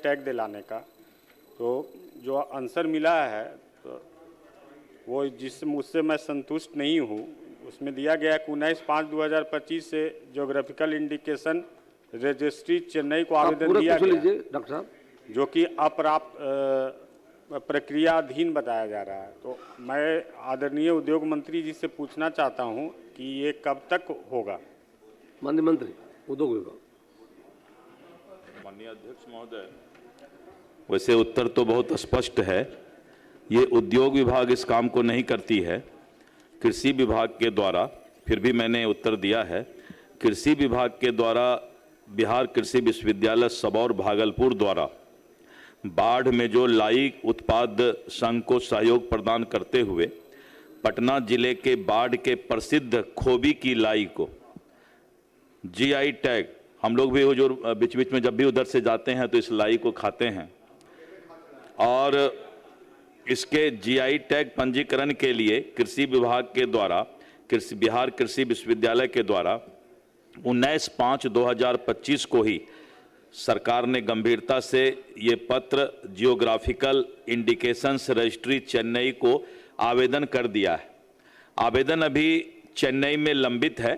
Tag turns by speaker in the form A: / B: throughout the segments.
A: Tag दिलाने का, तो जो आंसर मिला है तो वो मुझसे मैं संतुष्ट नहीं हूँ। उसमें दिया गया है कि 19/5/2025 से ज्योग्राफिकल इंडिकेशन रजिस्ट्री चेन्नई को आवेदन दिया गया,
B: डॉक्टर साहब,
A: जो कि अप्राप्त प्रक्रियाधीन बताया जा रहा है। तो मैं आदरणीय उद्योग मंत्री जी से पूछना चाहता हूं कि ये कब तक होगा।
B: माननीय मंत्री उद्योग विभाग।
C: माननीय अध्यक्ष महोदय, वैसे उत्तर तो बहुत स्पष्ट है। ये उद्योग विभाग इस काम को नहीं करती है, कृषि विभाग के द्वारा, फिर भी मैंने उत्तर दिया है। कृषि विभाग के द्वारा बिहार कृषि विश्वविद्यालय सबौर भागलपुर द्वारा बाढ़ में जो लाई उत्पाद संघ को सहयोग प्रदान करते हुए पटना जिले के बाढ़ के प्रसिद्ध खोबी की लाई को जीआई टैग, हम लोग भी जो बीच बीच में जब भी उधर से जाते हैं तो इस लाई को खाते हैं, और इसके जीआई टैग पंजीकरण के लिए कृषि विभाग के द्वारा बिहार कृषि विश्वविद्यालय के द्वारा 19/5/2025 को ही सरकार ने गंभीरता से ये पत्र जियोग्राफिकल इंडिकेशंस रजिस्ट्री चेन्नई को आवेदन कर दिया है। आवेदन अभी चेन्नई में लंबित है।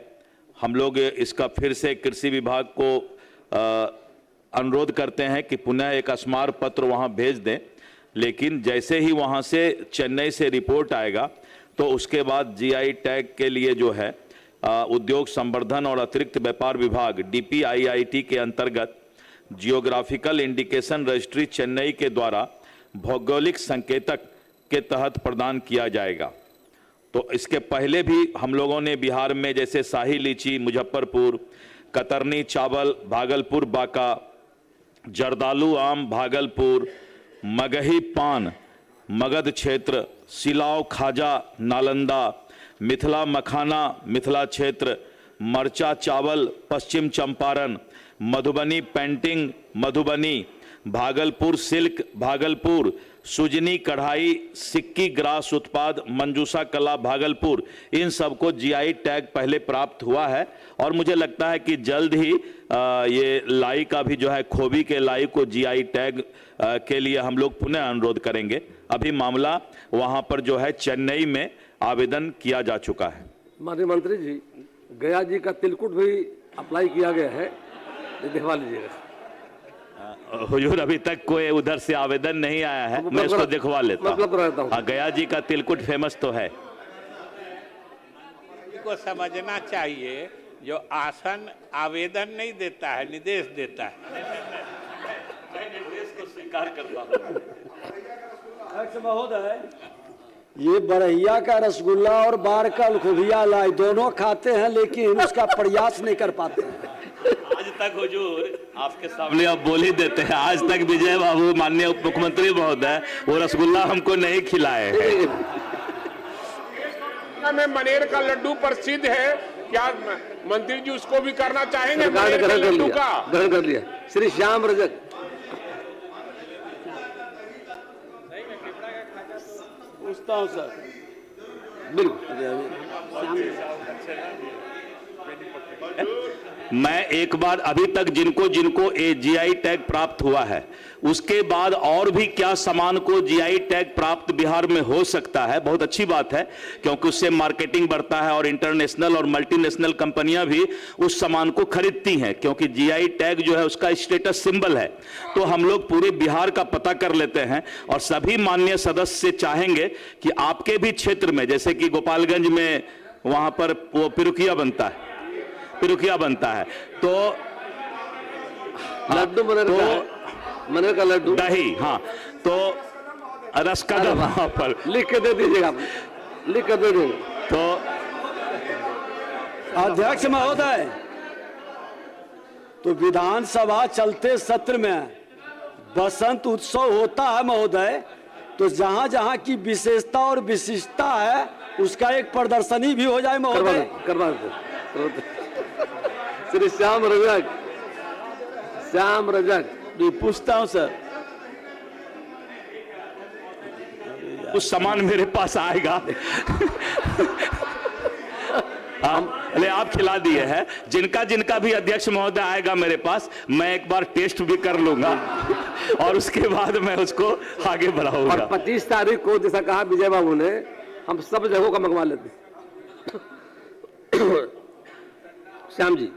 C: हम लोग इसका फिर से कृषि विभाग को अनुरोध करते हैं कि पुनः एक स्मार पत्र वहाँ भेज दें, लेकिन जैसे ही वहाँ से चेन्नई से रिपोर्ट आएगा तो उसके बाद जीआई टैग के लिए जो है उद्योग संवर्धन और अतिरिक्त व्यापार विभाग DPIIT के अंतर्गत जियोग्राफिकल इंडिकेशन रजिस्ट्री चेन्नई के द्वारा भौगोलिक संकेतक के तहत प्रदान किया जाएगा। तो इसके पहले भी हम लोगों ने बिहार में जैसे शाही लीची मुजफ्फरपुर, कतरनी चावल भागलपुर बांका, जर्दालू आम भागलपुर, मगही पान मगध क्षेत्र, सिलाव खाजा नालंदा, मिथिला मखाना मिथिला क्षेत्र, मरचा चावल पश्चिम चंपारण, मधुबनी पेंटिंग मधुबनी, भागलपुर सिल्क भागलपुर, सुजनी कढ़ाई सिक्की ग्रास उत्पाद मंजूषा कला भागलपुर, इन सबको जीआई टैग पहले प्राप्त हुआ है। और मुझे लगता है कि जल्द ही ये लाई का भी जो है खोबी के लाई को जीआई टैग के लिए हम लोग पुनः अनुरोध करेंगे। अभी मामला वहाँ पर जो है चेन्नई में आवेदन किया जा चुका है।
B: माननीय मंत्री जी, गया जी का तिलकुट भी अप्लाई किया गया है, दिखवा लीजिएगा।
C: हुजूर, अभी तक कोई उधर से आवेदन नहीं आया है, मैं इसको दिखवा लेता हूँ। हाँ, गया जी का तिलकुट फेमस तो है।
D: को समझना चाहिए, जो आसन आवेदन नहीं देता है, निर्देश देता है।
C: मैं निर्देश को स्वीकार करता हूँ।
B: महोदय,
E: ये बरहिया का रसगुल्ला और बार का लखुभिया लाई दोनों खाते हैं, लेकिन उसका प्रयास नहीं कर पाते हैं।
C: आज तक हुजूर आपके सामने अब बोल ही देते हैं, आज तक विजय बाबू माननीय उप मुख्यमंत्री महोदय वो रसगुल्ला हमको नहीं खिलाए हैं।
F: में मनेर का लड्डू प्रसिद्ध है, क्या मंत्री जी उसको भी करना चाहेंगे?
B: ग्रहण कर लिया। श्री श्याम रजक।
E: पूछता हूँ सर,
C: मैं एक बार अभी तक जिनको जीआई टैग प्राप्त हुआ है, उसके बाद और भी क्या सामान को जीआई टैग प्राप्त बिहार में हो सकता है, बहुत अच्छी बात है, क्योंकि उससे मार्केटिंग बढ़ता है और इंटरनेशनल और मल्टीनेशनल कंपनियां भी उस सामान को खरीदती हैं, क्योंकि जीआई टैग जो है उसका स्टेटस सिंबल है। तो हम लोग पूरे बिहार का पता कर लेते हैं और सभी माननीय सदस्य चाहेंगे कि आपके भी क्षेत्र में, जैसे कि गोपालगंज में वहां पर वो पिरुकिया बनता है, तो
B: लड्डू मनेर का लड्डू
C: दही, हाँ, तो रस का वहां पर
B: लिख के दे दीजिएगा, लिख के दे दीजिए।
C: तो
E: अध्यक्ष महोदय, तो विधानसभा चलते सत्र में बसंत उत्सव होता है महोदय, तो जहां जहां की विशेषता और विशिष्टता है उसका एक प्रदर्शनी भी हो जाए महोदय।
B: करवा श्री श्याम रजक
E: पूछता हूँ सर,
C: उस सामान मेरे पास आएगा। अरे आप खिला दिए हैं, जिनका भी अध्यक्ष महोदय आएगा मेरे पास, मैं एक बार टेस्ट भी कर लूंगा। और उसके बाद मैं उसको आगे बढ़ाऊंगा।
B: और 25 तारीख को जैसा कहा विजय बाबू ने, हम सब जगहों का मंगवा लेते। श्याम जी।